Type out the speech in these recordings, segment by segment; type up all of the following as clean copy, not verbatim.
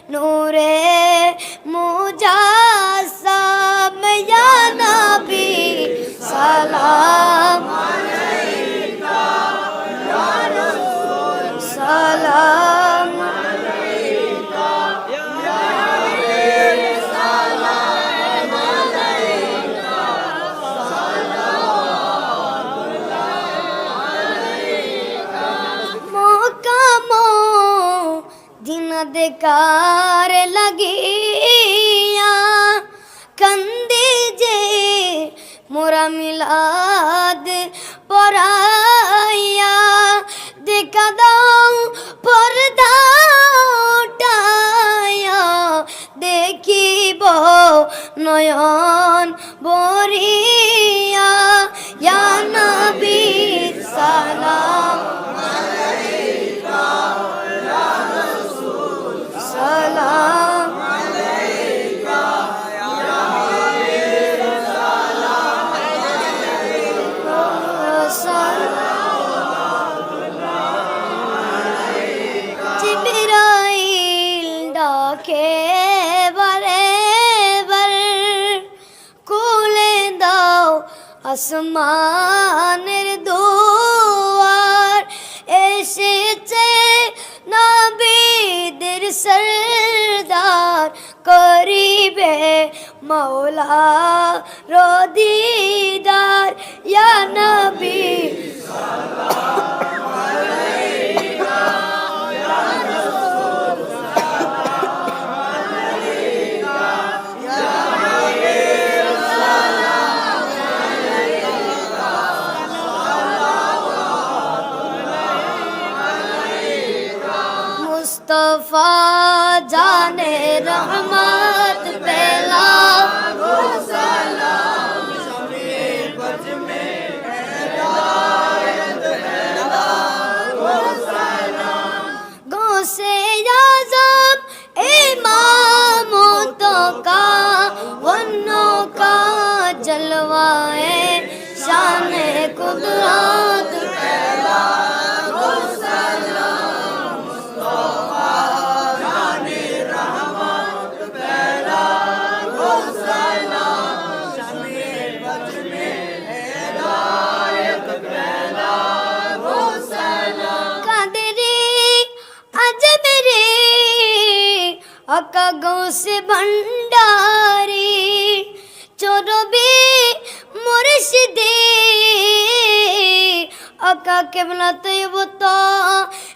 नूरे मुजासम या नबी सलाम अलैका या रसूल सलाम अलैका या नबी सलाम अलैका मोकामो दिन देकार लगिया कंदे जे मोरा मिलाद पराया देखा दाऊं पर्दा उठाया देखी बो नयन बोरिया या नबी सलाम अलैका या रसूल सलाम अलैका या नबी सलाम अलैका जिब्राइल डाके बरे बर कोले दाओ আসমানের দুয়ার এসেছে নবীদের সরদার করিবে মাওলা রদিদার ইয়া নবী সাল্লাল্লাহু আলাইকা ইয়া রাসূল সাল্লাল্লাহু আলাইকা ইয়া নবী मुस्तफा जाने रहमत पहला सलाम शमे बज में हिदायत पहला सलाम गौसे आज़म इमामों तो का वन्नों का जलवाए शान कुदरत पहला अका गौसे भंडारी चोरबी मुर्शिदे अका केवला तयबता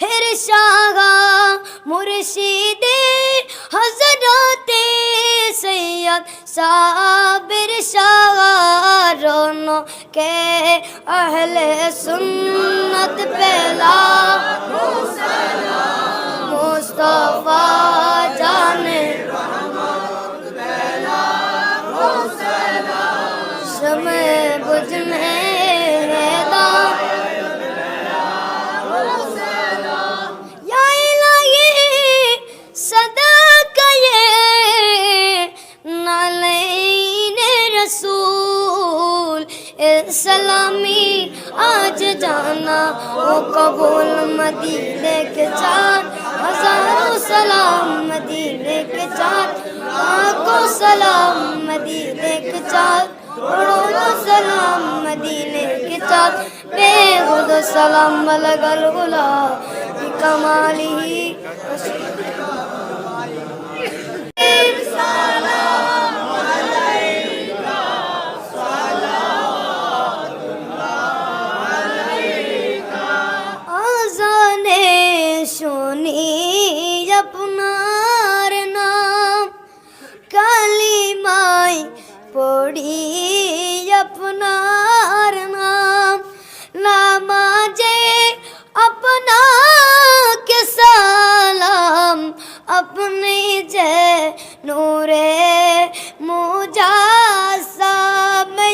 हेर शागा मुर्शिदे हजरते सैयद साबिर शागा रोनो के अहले सुन्नत पहला मुस्तफा जाने रहमत पहला शमे बुझ में हिदायत पहला या इलाही सदाका ये नालैने रसूल सलामी आज जाना वो कबूल मदीने के चार हजारों सलाम मदीने के चार लाखों सलाम मदीने के चार करोड़ों सलाम मदीने के चार बेखुद सलाम अलगल गुला कमाली আপনার নাম কালিমাই পড়ি আপনার নাম নামাজে আপনাকে সালাম আপনি যে নূরে মুজাসসাম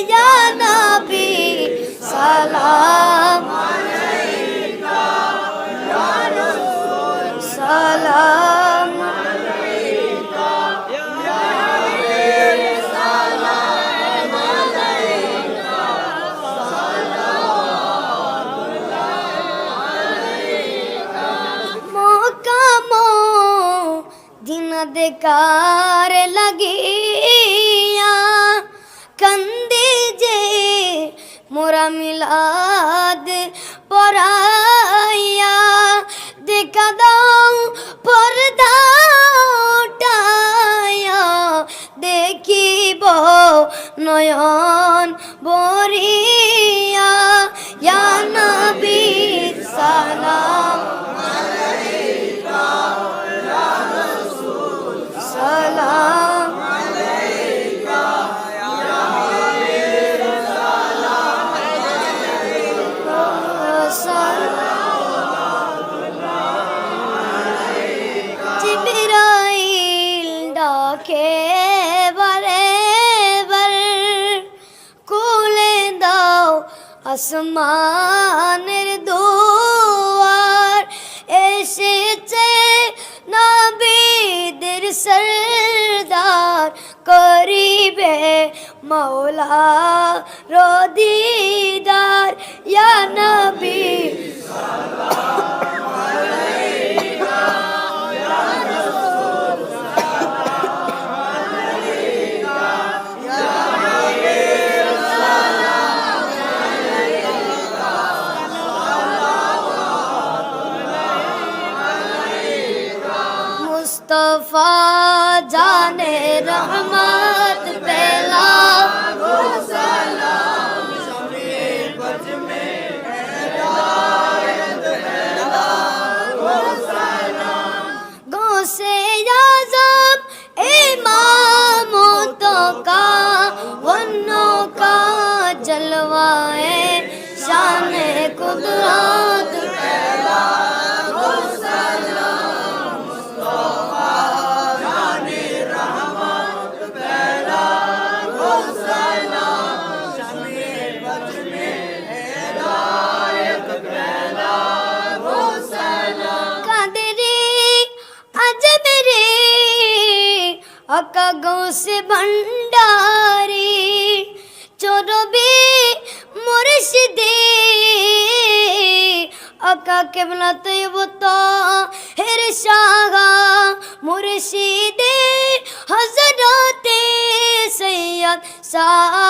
ইয়া নবী সালাম আলাইকা ইয়া রাসূল সালাম আলাইকা ইয়া নবী সালাম আলাইকা সালাম আলাইকা মোকামো দিন দেখার লাগিয়া কান্দে যে মোরা মিলাদ পরাইয়া দেখা দাও পর্দা উঠাইয়া দেখিব নয়ন বরিয়া ইয়া নবী সালাম আলাইকা ইয়া রাসূল সালাম আলাইকা ইয়া হাবিব সালাম আলাইকা জিবরাইল ডাকে বারে বার খুলে দাও আসমানের দুয়ার এসেছে নবীদের সরদার করিবে মৌলা রদিদার ইয়া নবী मुस्तफा जाने रहमत पेला गौसे आज़म इमामतों का वन्नों का जलवाए शान कुदरत पेला আকা গৌসে ভণ্ডারি চোরবে মুর্শিদে আকা কেবলা তৈবতা হের শাহা মুর্শিদে হযরতে সৈয়দ শাহ